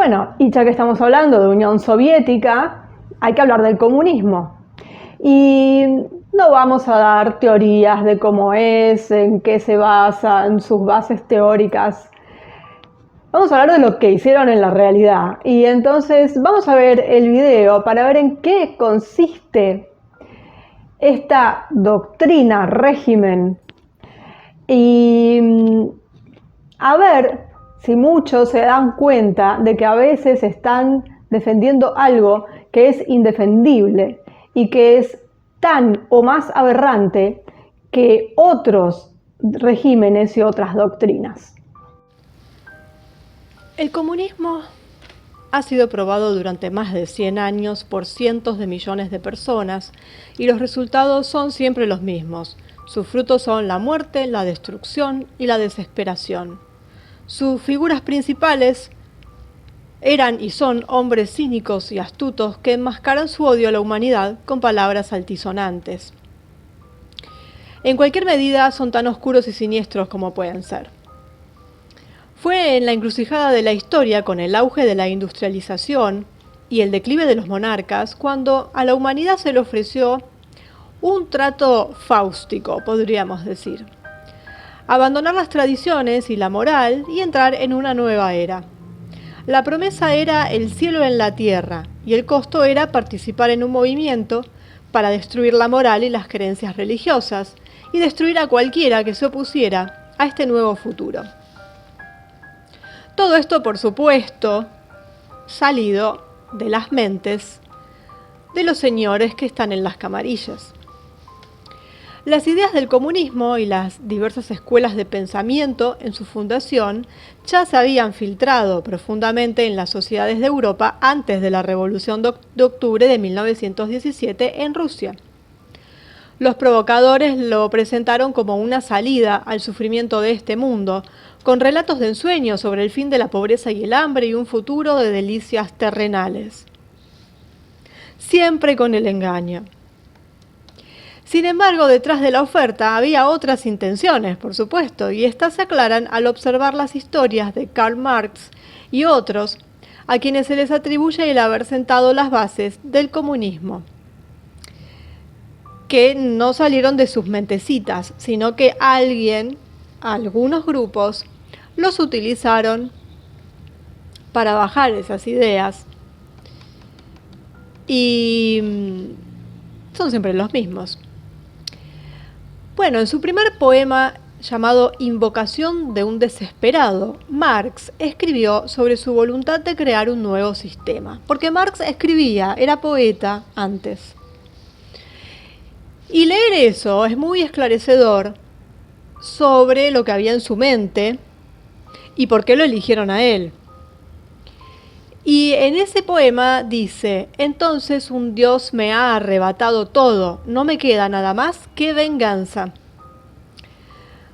Bueno, y ya que estamos hablando de Unión Soviética, hay que hablar del comunismo. Y no vamos a dar teorías de cómo es, en qué se basa, en sus bases teóricas. Vamos a hablar de lo que hicieron en la realidad. Y entonces vamos a ver el video para ver en qué consiste esta doctrina, régimen. Y a ver si muchos se dan cuenta de que a veces están defendiendo algo que es indefendible y que es tan o más aberrante que otros regímenes y otras doctrinas. El comunismo ha sido probado durante más de 100 años por cientos de millones de personas y los resultados son siempre los mismos. Sus frutos son la muerte, la destrucción y la desesperación. Sus figuras principales eran y son hombres cínicos y astutos que enmascaran su odio a la humanidad con palabras altisonantes. En cualquier medida son tan oscuros y siniestros como pueden ser. Fue en la encrucijada de la historia, con el auge de la industrialización y el declive de los monarcas, cuando a la humanidad se le ofreció un trato fáustico, podríamos decir. Abandonar las tradiciones y la moral y entrar en una nueva era. La promesa era el cielo en la tierra y el costo era participar en un movimiento para destruir la moral y las creencias religiosas y destruir a cualquiera que se opusiera a este nuevo futuro. Todo esto, por supuesto, salido de las mentes de los señores que están en las camarillas. Las ideas del comunismo y las diversas escuelas de pensamiento en su fundación ya se habían filtrado profundamente en las sociedades de Europa antes de la Revolución de Octubre de 1917 en Rusia. Los provocadores lo presentaron como una salida al sufrimiento de este mundo, con relatos de ensueño sobre el fin de la pobreza y el hambre y un futuro de delicias terrenales. Siempre con el engaño. Sin embargo, detrás de la oferta había otras intenciones, por supuesto, y estas se aclaran al observar las historias de Karl Marx y otros, a quienes se les atribuye el haber sentado las bases del comunismo, que no salieron de sus mentecitas, sino que algunos grupos, los utilizaron para bajar esas ideas y son siempre los mismos. Bueno, en su primer poema llamado Invocación de un desesperado, Marx escribió sobre su voluntad de crear un nuevo sistema, porque Marx escribía, era poeta antes. Y leer eso es muy esclarecedor sobre lo que había en su mente y por qué lo eligieron a él. Y en ese poema dice: entonces un Dios me ha arrebatado todo, no me queda nada más que venganza.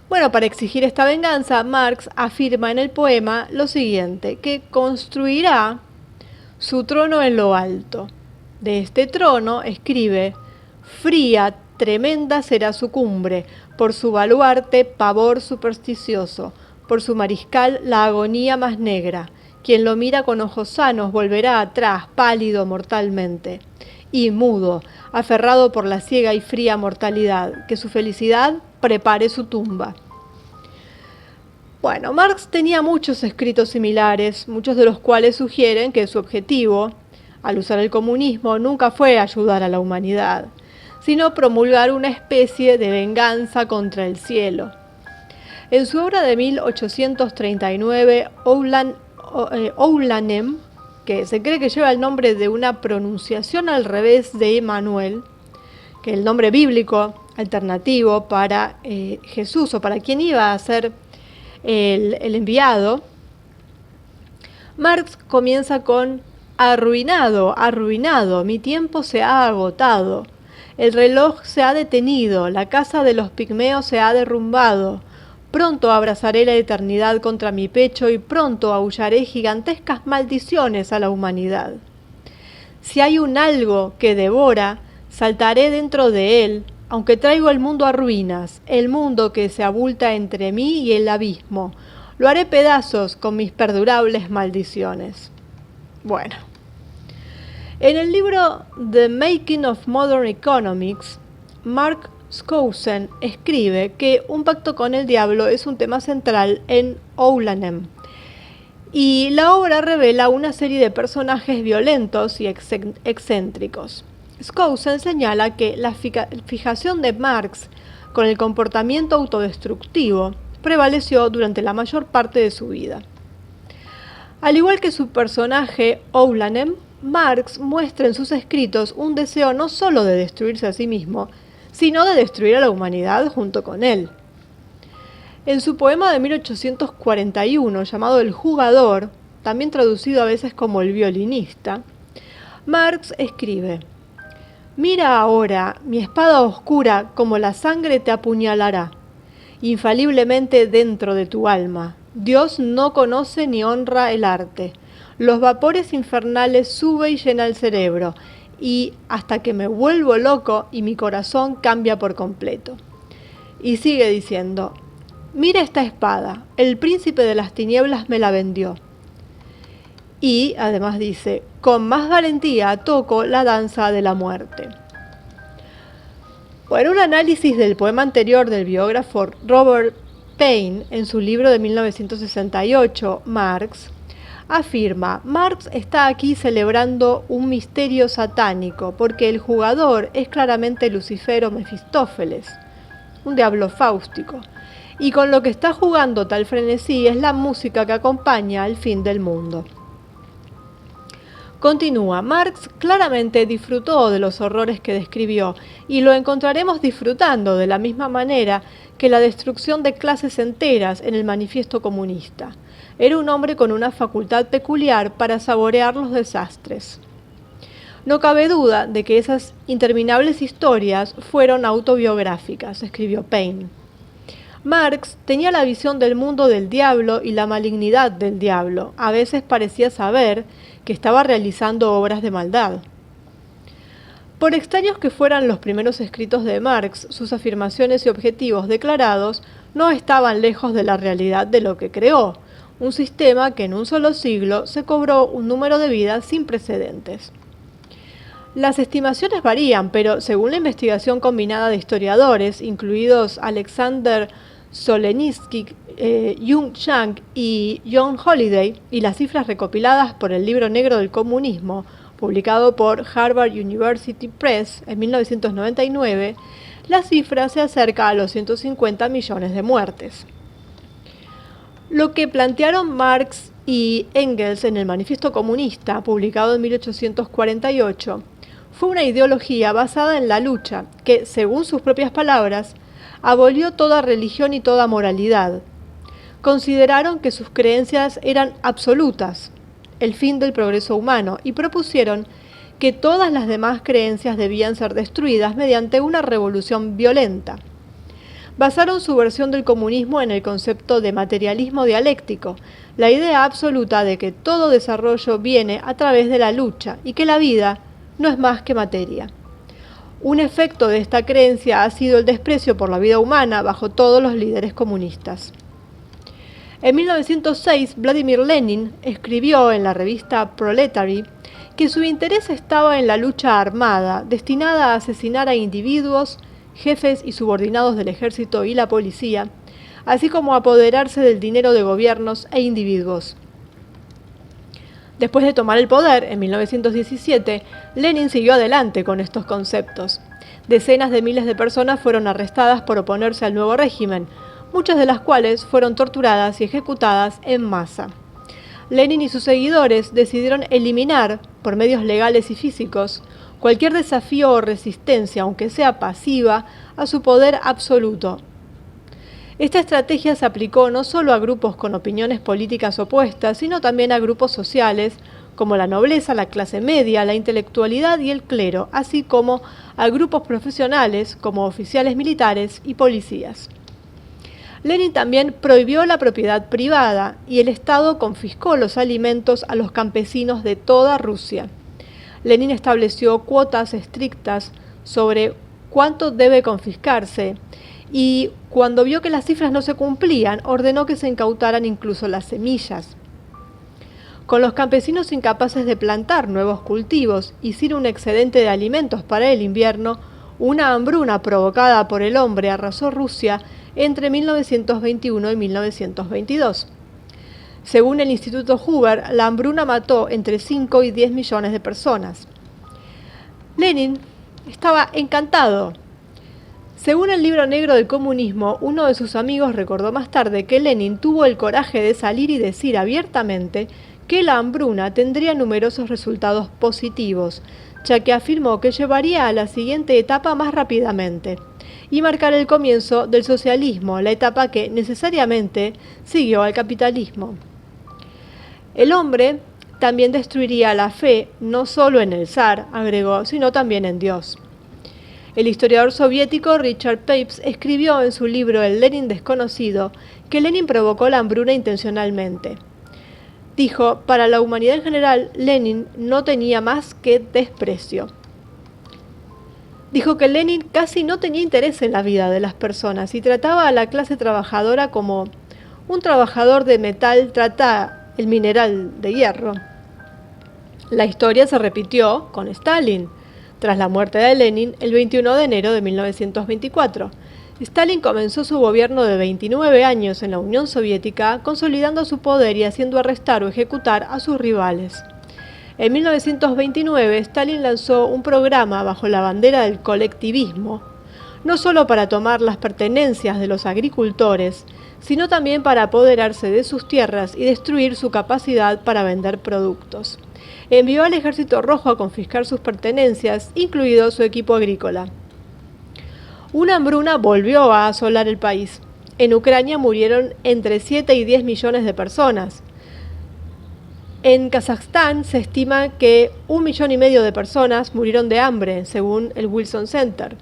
Bueno, para exigir esta venganza, Marx afirma en el poema lo siguiente, que construirá su trono en lo alto. De este trono, escribe, fría, tremenda será su cumbre, por su baluarte, pavor supersticioso, por su mariscal, la agonía más negra. Quien lo mira con ojos sanos volverá atrás, pálido mortalmente, y mudo, aferrado por la ciega y fría mortalidad, que su felicidad prepare su tumba. Bueno, Marx tenía muchos escritos similares, muchos de los cuales sugieren que su objetivo, al usar el comunismo, nunca fue ayudar a la humanidad, sino promulgar una especie de venganza contra el cielo. En su obra de 1839, Oulanem, que se cree que lleva el nombre de una pronunciación al revés de Emanuel, que es el nombre bíblico alternativo para Jesús o para quien iba a ser el enviado, Marx comienza con arruinado, arruinado, mi tiempo se ha agotado, el reloj se ha detenido, la casa de los pigmeos se ha derrumbado. Pronto abrazaré la eternidad contra mi pecho y pronto aullaré gigantescas maldiciones a la humanidad. Si hay un algo que devora, saltaré dentro de él, aunque traigo el mundo a ruinas, el mundo que se abulta entre mí y el abismo. Lo haré pedazos con mis perdurables maldiciones. Bueno, en el libro The Making of Modern Economics, Mark Skousen escribe que un pacto con el diablo es un tema central en Oulanem, y la obra revela una serie de personajes violentos y excéntricos. Skousen señala que la fijación de Marx con el comportamiento autodestructivo prevaleció durante la mayor parte de su vida. Al igual que su personaje Oulanem, Marx muestra en sus escritos un deseo no solo de destruirse a sí mismo, sino de destruir a la humanidad junto con él. En su poema de 1841, llamado El Jugador, también traducido a veces como El Violinista, Marx escribe: «Mira ahora, mi espada oscura, como la sangre te apuñalará, infaliblemente dentro de tu alma. Dios no conoce ni honra el arte. Los vapores infernales sube y llena el cerebro, y hasta que me vuelvo loco y mi corazón cambia por completo». Y sigue diciendo: «Mira esta espada, el príncipe de las tinieblas me la vendió». Y además dice: «Con más valentía toco la danza de la muerte». Bueno, un análisis del poema anterior del biógrafo Robert Paine en su libro de 1968, Marx, afirma: Marx está aquí celebrando un misterio satánico, porque el jugador es claramente Lucifer o Mefistófeles, un diablo fáustico, y con lo que está jugando tal frenesí es la música que acompaña al fin del mundo. Continúa: Marx claramente disfrutó de los horrores que describió, y lo encontraremos disfrutando de la misma manera que la destrucción de clases enteras en el Manifiesto Comunista. Era un hombre con una facultad peculiar para saborear los desastres. No cabe duda de que esas interminables historias fueron autobiográficas, escribió Paine. Marx tenía la visión del mundo del diablo y la malignidad del diablo. A veces parecía saber que estaba realizando obras de maldad. Por extraños que fueran los primeros escritos de Marx, sus afirmaciones y objetivos declarados no estaban lejos de la realidad de lo que creó, un sistema que en un solo siglo se cobró un número de vidas sin precedentes. Las estimaciones varían, pero según la investigación combinada de historiadores, incluidos Alexander Solzhenitsyn, Jung Chang y John Holliday, y las cifras recopiladas por el Libro Negro del Comunismo, publicado por Harvard University Press en 1999, la cifra se acerca a los 150 millones de muertes. Lo que plantearon Marx y Engels en el Manifiesto Comunista, publicado en 1848, fue una ideología basada en la lucha que, según sus propias palabras, abolió toda religión y toda moralidad. Consideraron que sus creencias eran absolutas, el fin del progreso humano, y propusieron que todas las demás creencias debían ser destruidas mediante una revolución violenta. Basaron su versión del comunismo en el concepto de materialismo dialéctico, la idea absoluta de que todo desarrollo viene a través de la lucha y que la vida no es más que materia. Un efecto de esta creencia ha sido el desprecio por la vida humana bajo todos los líderes comunistas. En 1906, Vladimir Lenin escribió en la revista Proletary que su interés estaba en la lucha armada, destinada a asesinar a individuos, jefes y subordinados del ejército y la policía, así como a apoderarse del dinero de gobiernos e individuos. Después de tomar el poder, en 1917, Lenin siguió adelante con estos conceptos. Decenas de miles de personas fueron arrestadas por oponerse al nuevo régimen, muchas de las cuales fueron torturadas y ejecutadas en masa. Lenin y sus seguidores decidieron eliminar, por medios legales y físicos, cualquier desafío o resistencia, aunque sea pasiva, a su poder absoluto. Esta estrategia se aplicó no solo a grupos con opiniones políticas opuestas, sino también a grupos sociales como la nobleza, la clase media, la intelectualidad y el clero, así como a grupos profesionales como oficiales militares y policías. Lenin también prohibió la propiedad privada y el Estado confiscó los alimentos a los campesinos de toda Rusia. Lenin estableció cuotas estrictas sobre cuánto debe confiscarse y cuando vio que las cifras no se cumplían, ordenó que se incautaran incluso las semillas. Con los campesinos incapaces de plantar nuevos cultivos y sin un excedente de alimentos para el invierno, una hambruna provocada por el hombre arrasó Rusia entre 1921 y 1922. Según el Instituto Hoover, la hambruna mató entre 5 y 10 millones de personas. Lenin estaba encantado. Según el libro negro del comunismo, uno de sus amigos recordó más tarde que Lenin tuvo el coraje de salir y decir abiertamente que la hambruna tendría numerosos resultados positivos, ya que afirmó que llevaría a la siguiente etapa más rápidamente y marcar el comienzo del socialismo, la etapa que necesariamente siguió al capitalismo. El hombre también destruiría la fe no solo en el zar, agregó, sino también en Dios. El historiador soviético Richard Pabst escribió en su libro El Lenin desconocido que Lenin provocó la hambruna intencionalmente. Dijo, para la humanidad en general, Lenin no tenía más que desprecio. Dijo que Lenin casi no tenía interés en la vida de las personas y trataba a la clase trabajadora como un trabajador de metal trata el mineral de hierro. La historia se repitió con Stalin. Tras la muerte de Lenin, el 21 de enero de 1924, Stalin comenzó su gobierno de 29 años en la Unión Soviética, consolidando su poder y haciendo arrestar o ejecutar a sus rivales. En 1929, Stalin lanzó un programa bajo la bandera del colectivismo, no solo para tomar las pertenencias de los agricultores, sino también para apoderarse de sus tierras y destruir su capacidad para vender productos. Envió al Ejército Rojo a confiscar sus pertenencias, incluido su equipo agrícola. Una hambruna volvió a asolar el país. En Ucrania murieron entre 7 y 10 millones de personas. En Kazajstán se estima que 1,5 millones de personas murieron de hambre, según el Wilson Center.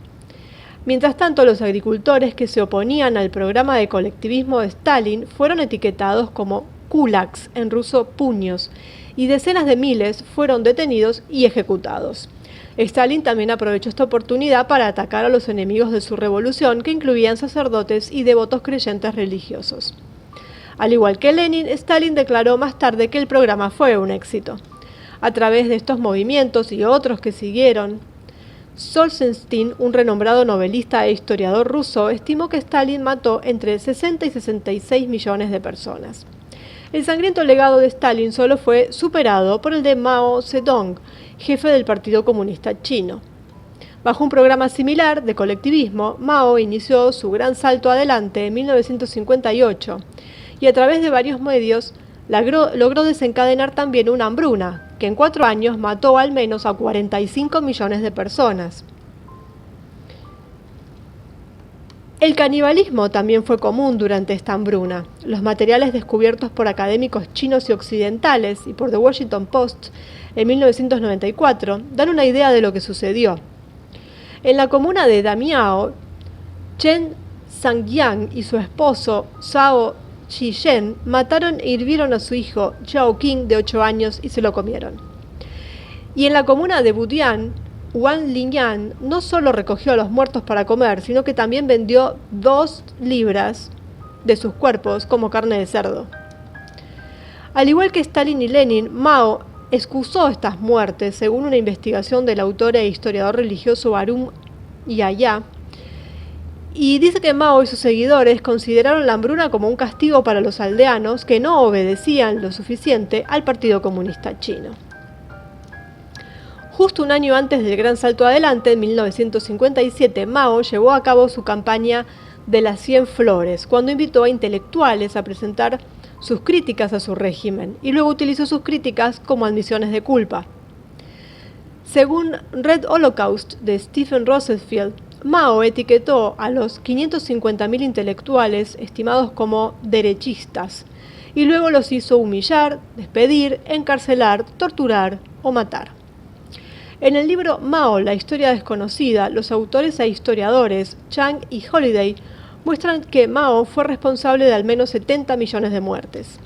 Mientras tanto, los agricultores que se oponían al programa de colectivismo de Stalin fueron etiquetados como kulaks, en ruso puños, y decenas de miles fueron detenidos y ejecutados. Stalin también aprovechó esta oportunidad para atacar a los enemigos de su revolución, que incluían sacerdotes y devotos creyentes religiosos. Al igual que Lenin, Stalin declaró más tarde que el programa fue un éxito. A través de estos movimientos y otros que siguieron, Solzhenitsyn, un renombrado novelista e historiador ruso, estimó que Stalin mató entre 60 y 66 millones de personas. El sangriento legado de Stalin solo fue superado por el de Mao Zedong, jefe del Partido Comunista Chino. Bajo un programa similar de colectivismo, Mao inició su gran salto adelante en 1958 y a través de varios medios logró desencadenar también una hambruna, que en 4 años mató al menos a 45 millones de personas. El canibalismo también fue común durante esta hambruna. Los materiales descubiertos por académicos chinos y occidentales y por The Washington Post en 1994 dan una idea de lo que sucedió. En la comuna de Damiao, Chen Sangyang y su esposo Zhao Zhizhen mataron e hirvieron a su hijo Zhao Qing de 8 años y se lo comieron. Y en la comuna de Budian, Wang Linyan no solo recogió a los muertos para comer, sino que también vendió 2 libras de sus cuerpos como carne de cerdo. Al igual que Stalin y Lenin, Mao excusó estas muertes, según una investigación del autor e historiador religioso Arum Yahya, y dice que Mao y sus seguidores consideraron la hambruna como un castigo para los aldeanos que no obedecían lo suficiente al Partido Comunista Chino. Justo un año antes del gran salto adelante, en 1957, Mao llevó a cabo su campaña de las 100 flores, cuando invitó a intelectuales a presentar sus críticas a su régimen, y luego utilizó sus críticas como admisiones de culpa. Según Red Holocaust de Stephen Rosenfield, Mao etiquetó a los 550.000 intelectuales estimados como derechistas, y luego los hizo humillar, despedir, encarcelar, torturar o matar. En el libro Mao, la historia desconocida, los autores e historiadores Chang y Holiday muestran que Mao fue responsable de al menos 70 millones de muertes.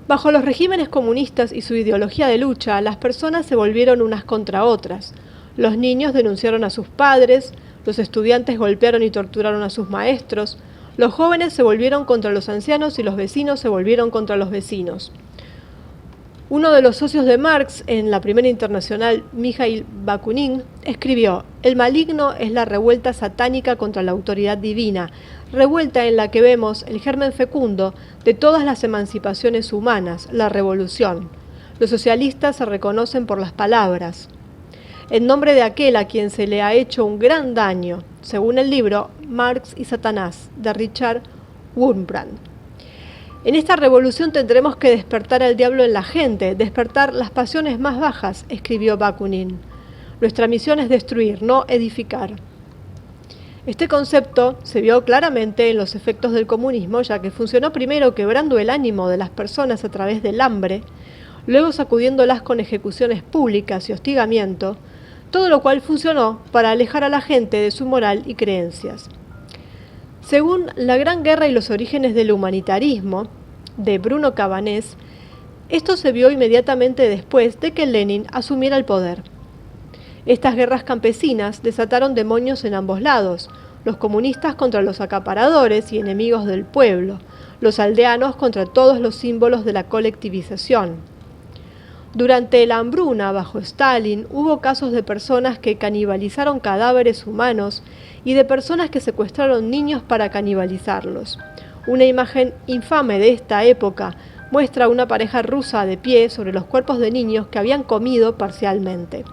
Bajo los regímenes comunistas y su ideología de lucha, las personas se volvieron unas contra otras. Los niños denunciaron a sus padres, los estudiantes golpearon y torturaron a sus maestros, los jóvenes se volvieron contra los ancianos y los vecinos se volvieron contra los vecinos. Uno de los socios de Marx en la Primera Internacional, Mikhail Bakunin, escribió: «El maligno es la revuelta satánica contra la autoridad divina, revuelta en la que vemos el germen fecundo de todas las emancipaciones humanas, la revolución. Los socialistas se reconocen por las palabras, en nombre de aquel a quien se le ha hecho un gran daño», según el libro Marx y Satanás, de Richard Wurmbrand. En esta revolución tendremos que despertar al diablo en la gente, despertar las pasiones más bajas, escribió Bakunin. Nuestra misión es destruir, no edificar. Este concepto se vio claramente en los efectos del comunismo, ya que funcionó primero quebrando el ánimo de las personas a través del hambre, luego sacudiéndolas con ejecuciones públicas y hostigamiento, todo lo cual funcionó para alejar a la gente de su moral y creencias. Según La Gran Guerra y los orígenes del humanitarismo, de Bruno Cabanés, esto se vio inmediatamente después de que Lenin asumiera el poder. Estas guerras campesinas desataron demonios en ambos lados, los comunistas contra los acaparadores y enemigos del pueblo, los aldeanos contra todos los símbolos de la colectivización. Durante la hambruna bajo Stalin hubo casos de personas que canibalizaron cadáveres humanos y de personas que secuestraron niños para canibalizarlos. Una imagen infame de esta época muestra a una pareja rusa de pie sobre los cuerpos de niños que habían comido parcialmente.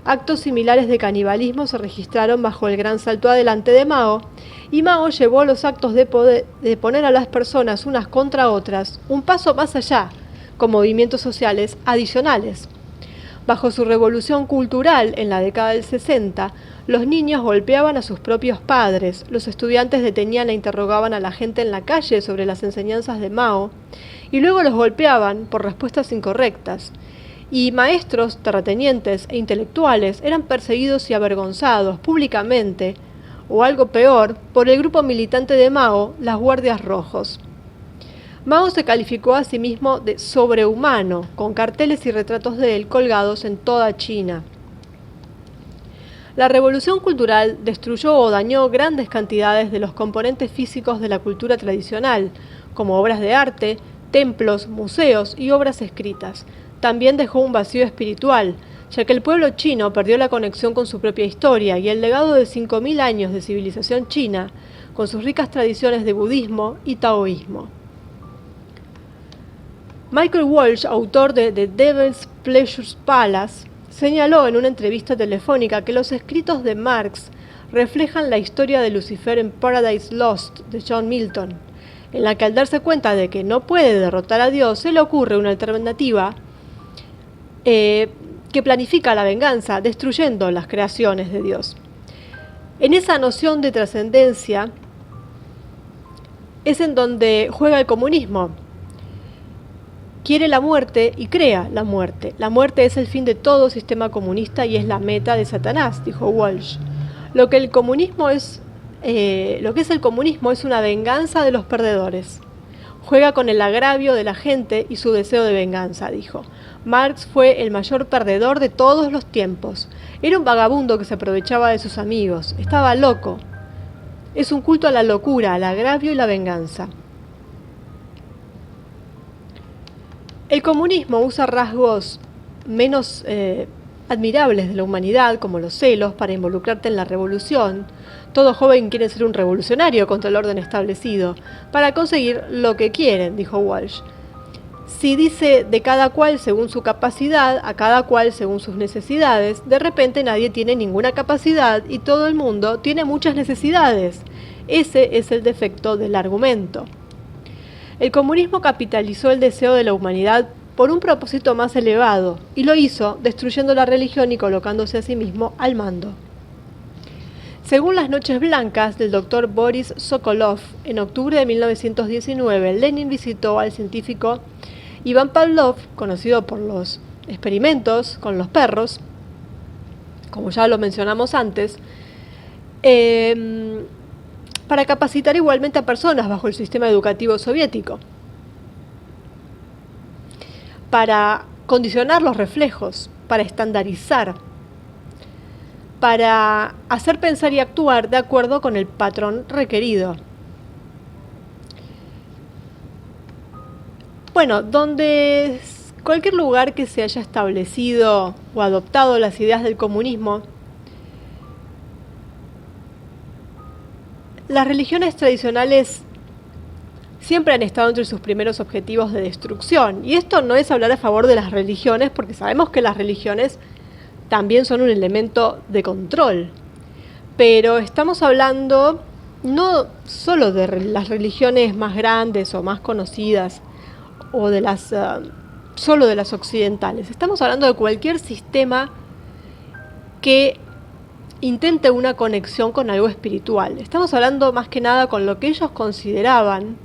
Actos similares de canibalismo se registraron bajo el gran salto adelante de Mao, y Mao llevó los actos de poner a las personas unas contra otras un paso más allá, con movimientos sociales adicionales. Bajo su revolución cultural en la década del 60, los niños golpeaban a sus propios padres, los estudiantes detenían e interrogaban a la gente en la calle sobre las enseñanzas de Mao, y luego los golpeaban por respuestas incorrectas. Y maestros, terratenientes e intelectuales eran perseguidos y avergonzados públicamente, o algo peor, por el grupo militante de Mao, las Guardias Rojos. Mao se calificó a sí mismo de sobrehumano, con carteles y retratos de él colgados en toda China. La revolución cultural destruyó o dañó grandes cantidades de los componentes físicos de la cultura tradicional, como obras de arte, templos, museos y obras escritas. También dejó un vacío espiritual, ya que el pueblo chino perdió la conexión con su propia historia y el legado de 5.000 años de civilización china, con sus ricas tradiciones de budismo y taoísmo. Michael Walsh, autor de The Devil's Pleasure Palace, señaló en una entrevista telefónica que los escritos de Marx reflejan la historia de Lucifer en Paradise Lost de John Milton, en la que al darse cuenta de que no puede derrotar a Dios, se le ocurre una alternativa que planifica la venganza, destruyendo las creaciones de Dios. En esa noción de trascendencia es en donde juega el comunismo. Quiere la muerte y crea la muerte. La muerte es el fin de todo sistema comunista y es la meta de Satanás, dijo Walsh. Lo que es el comunismo es una venganza de los perdedores. Juega con el agravio de la gente y su deseo de venganza, dijo. Marx fue el mayor perdedor de todos los tiempos. Era un vagabundo que se aprovechaba de sus amigos. Estaba loco. Es un culto a la locura, al agravio y la venganza. El comunismo usa rasgos menos admirables de la humanidad, como los celos, para involucrarte en la revolución. Todo joven quiere ser un revolucionario contra el orden establecido, para conseguir lo que quieren, dijo Walsh. Si dice de cada cual según su capacidad, a cada cual según sus necesidades, de repente nadie tiene ninguna capacidad y todo el mundo tiene muchas necesidades. Ese es el defecto del argumento. El comunismo capitalizó el deseo de la humanidad por un propósito más elevado, y lo hizo destruyendo la religión y colocándose a sí mismo al mando. Según las Noches Blancas del Dr. Boris Sokolov, en octubre de 1919, Lenin visitó al científico Ivan Pavlov, conocido por los experimentos con los perros, como ya lo mencionamos antes, para capacitar igualmente a personas bajo el sistema educativo soviético, para condicionar los reflejos, para estandarizar, para hacer pensar y actuar de acuerdo con el patrón requerido. Bueno, cualquier lugar que se haya establecido o adoptado las ideas del comunismo, las religiones tradicionales siempre han estado entre sus primeros objetivos de destrucción. Y esto no es hablar a favor de las religiones, porque sabemos que las religiones también son un elemento de control. Pero estamos hablando no solo de las religiones más grandes o más conocidas, o de las solo de las occidentales. Estamos hablando de cualquier sistema que intente una conexión con algo espiritual. Estamos hablando más que nada con lo que ellos consideraban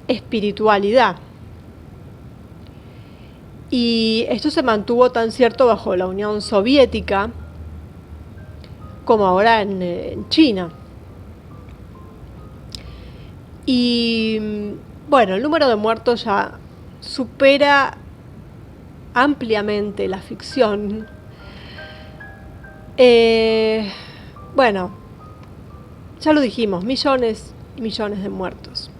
espiritualidad. Y esto se mantuvo tan cierto bajo la Unión Soviética como ahora en China. Y bueno, el número de muertos ya supera ampliamente la ficción. Bueno, ya lo dijimos, millones y millones de muertos.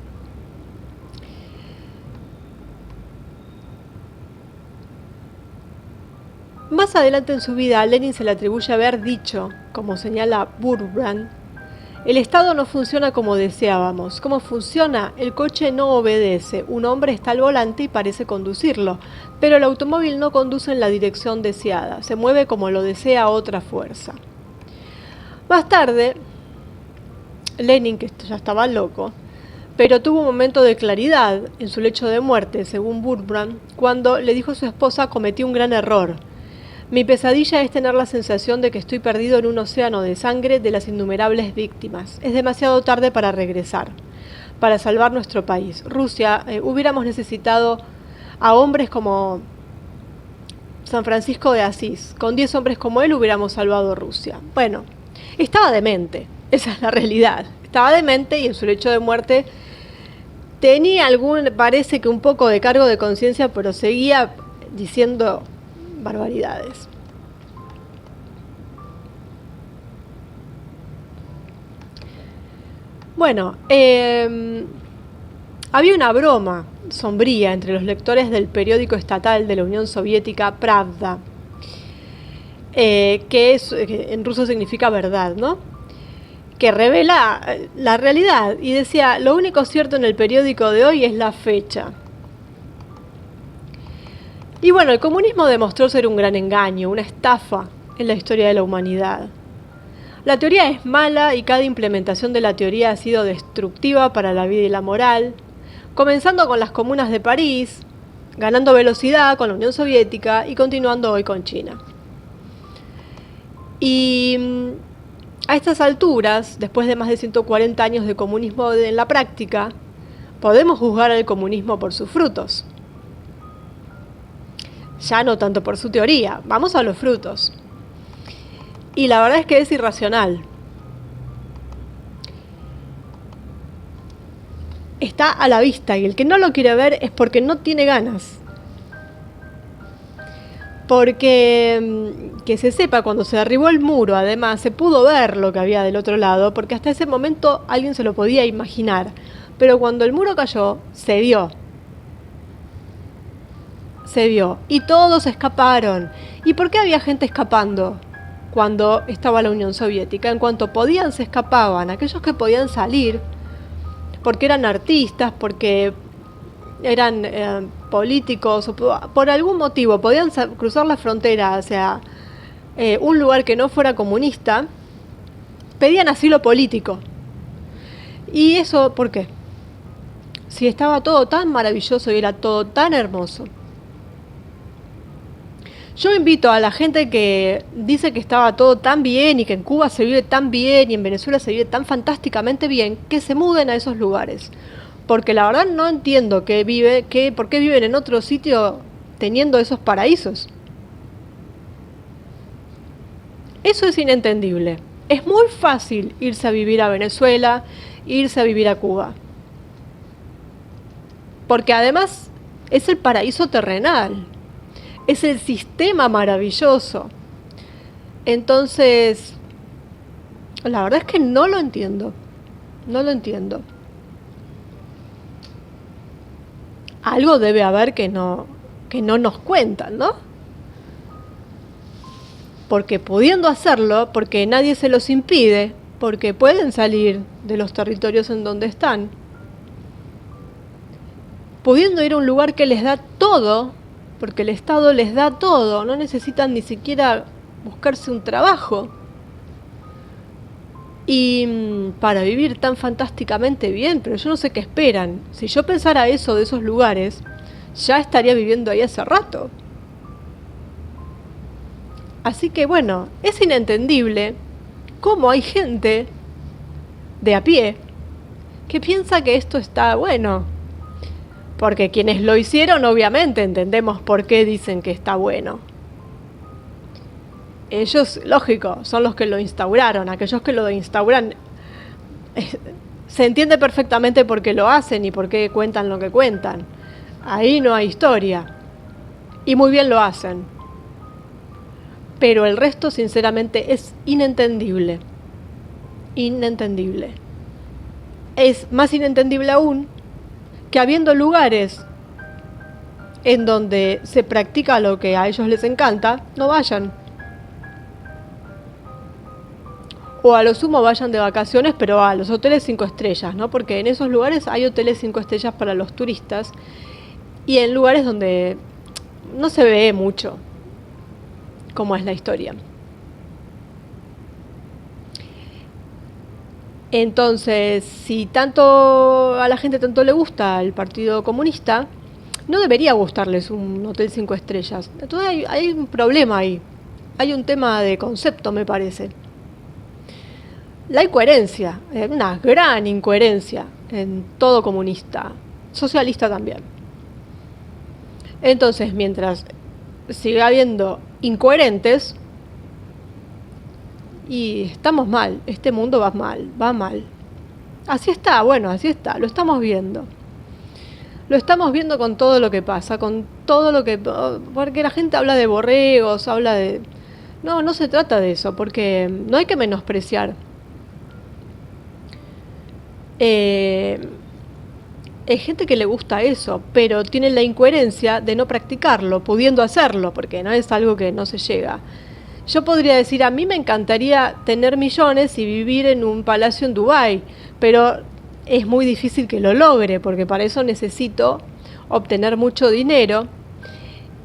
Más adelante en su vida, a Lenin se le atribuye haber dicho, como señala Burbrand, el Estado no funciona como deseábamos. ¿Cómo funciona? El coche no obedece. Un hombre está al volante y parece conducirlo, pero el automóvil no conduce en la dirección deseada. Se mueve como lo desea otra fuerza. Más tarde, Lenin, que ya estaba loco, pero tuvo un momento de claridad en su lecho de muerte, según Burbrand, cuando le dijo a su esposa: cometí un gran error. Mi pesadilla es tener la sensación de que estoy perdido en un océano de sangre de las innumerables víctimas. Es demasiado tarde para regresar, para salvar nuestro país. Rusia, hubiéramos necesitado a hombres como San Francisco de Asís. Con 10 hombres como él hubiéramos salvado Rusia. Bueno, estaba demente, esa es la realidad. Estaba demente y en su lecho de muerte tenía parece que un poco de cargo de conciencia, pero seguía diciendo barbaridades. Bueno, había una broma sombría entre los lectores del periódico estatal de la Unión Soviética, Pravda, que en ruso significa verdad, ¿no? Que revela la realidad y decía: lo único cierto en el periódico de hoy es la fecha. Y bueno, el comunismo demostró ser un gran engaño, una estafa en la historia de la humanidad. La teoría es mala y cada implementación de la teoría ha sido destructiva para la vida y la moral, comenzando con las comunas de París, ganando velocidad con la Unión Soviética y continuando hoy con China. Y a estas alturas, después de más de 140 años de comunismo en la práctica, podemos juzgar al comunismo por sus frutos. Ya no tanto por su teoría, vamos a los frutos. Y la verdad es que es irracional. Está a la vista y el que no lo quiere ver es porque no tiene ganas. Porque que se sepa, cuando se derribó el muro, además, se pudo ver lo que había del otro lado, porque hasta ese momento alguien se lo podía imaginar. Pero cuando el muro cayó, se vio. Se vio. Y todos escaparon. ¿Y por qué había gente escapando cuando estaba la Unión Soviética? En cuanto podían, se escapaban. Aquellos que podían salir, porque eran artistas, porque eran políticos, o por algún motivo podían cruzar la frontera hacia un lugar que no fuera comunista, pedían asilo político. ¿Y eso por qué? Si estaba todo tan maravilloso y era todo tan hermoso. Yo invito a la gente que dice que estaba todo tan bien y que en Cuba se vive tan bien y en Venezuela se vive tan fantásticamente bien, que se muden a esos lugares. Porque la verdad no entiendo por qué viven en otro sitio teniendo esos paraísos. Eso es inentendible. Es muy fácil irse a vivir a Venezuela, irse a vivir a Cuba. Porque además es el paraíso terrenal. Es el sistema maravilloso. Entonces, la verdad es que no lo entiendo. No lo entiendo. Algo debe haber que no que no nos cuentan, ¿no? Porque pudiendo hacerlo, porque nadie se los impide, porque pueden salir de los territorios en donde están, pudiendo ir a un lugar que les da todo, porque el Estado les da todo, no necesitan ni siquiera buscarse un trabajo. Y para vivir tan fantásticamente bien, pero yo no sé qué esperan. Si yo pensara eso de esos lugares, ya estaría viviendo ahí hace rato. Así que bueno, es inentendible cómo hay gente de a pie que piensa que esto está bueno. Porque quienes lo hicieron obviamente entendemos por qué dicen que está bueno. Ellos, lógico, son los que lo instauraron. Aquellos que lo instauran, se entiende perfectamente por qué lo hacen y por qué cuentan lo que cuentan. Ahí no hay historia. Y muy bien lo hacen. Pero el resto, sinceramente, es inentendible. Inentendible. Es más inentendible aún que habiendo lugares en donde se practica lo que a ellos les encanta, no vayan. O a lo sumo vayan de vacaciones, pero a los hoteles 5 estrellas, ¿no? Porque en esos lugares hay hoteles 5 estrellas para los turistas y en lugares donde no se ve mucho cómo es la historia. Entonces, si tanto a la gente tanto le gusta el Partido Comunista, no debería gustarles un hotel 5 estrellas. Entonces hay un problema ahí. Hay un tema de concepto, me parece. La incoherencia, una gran incoherencia en todo comunista, socialista también. Entonces, mientras siga habiendo incoherentes, y estamos mal, este mundo va mal. Así está, bueno, así está, lo estamos viendo. Lo estamos viendo con todo lo que pasa, con todo lo que... Porque la gente habla de borregos, habla de... No se trata de eso, porque no hay que menospreciar. Hay gente que le gusta eso, pero tiene la incoherencia de no practicarlo, pudiendo hacerlo, porque no es algo que no se llega. Yo podría decir, a mí me encantaría tener millones y vivir en un palacio en Dubái, pero es muy difícil que lo logre, porque para eso necesito obtener mucho dinero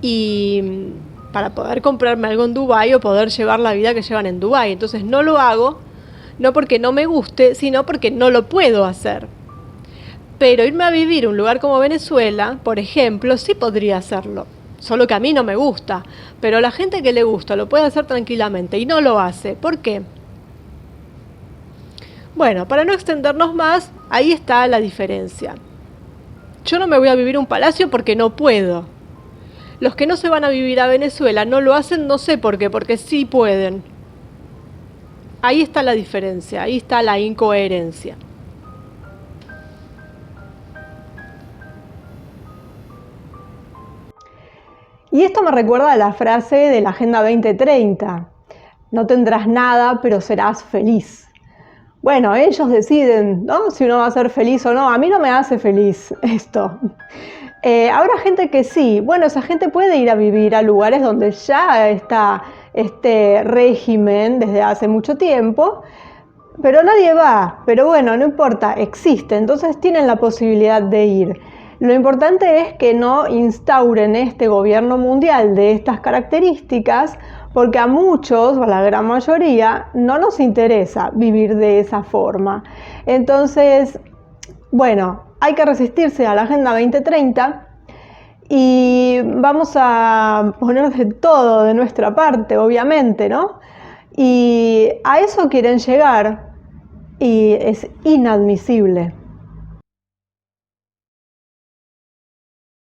y para poder comprarme algo en Dubái o poder llevar la vida que llevan en Dubái. Entonces no lo hago, no porque no me guste, sino porque no lo puedo hacer. Pero irme a vivir a un lugar como Venezuela, por ejemplo, sí podría hacerlo. Solo que a mí no me gusta, pero la gente que le gusta lo puede hacer tranquilamente y no lo hace. ¿Por qué? Bueno, para no extendernos más, ahí está la diferencia. Yo no me voy a vivir a un palacio porque no puedo. Los que no se van a vivir a Venezuela no lo hacen, no sé por qué, porque sí pueden. Ahí está la diferencia, ahí está la incoherencia. Y esto me recuerda a la frase de la Agenda 2030. No tendrás nada, pero serás feliz. Bueno, ellos deciden, ¿no?, si uno va a ser feliz o no. A mí no me hace feliz esto. Habrá gente que sí. Bueno, esa gente puede ir a vivir a lugares donde ya está este régimen desde hace mucho tiempo, pero nadie va. Pero bueno, no importa, existe. Entonces tienen la posibilidad de ir. Lo importante es que no instauren este gobierno mundial de estas características, porque a muchos, o a la gran mayoría, no nos interesa vivir de esa forma. Entonces, bueno, hay que resistirse a la Agenda 2030 y vamos a poner de todo de nuestra parte, obviamente, ¿no? Y a eso quieren llegar y es inadmisible.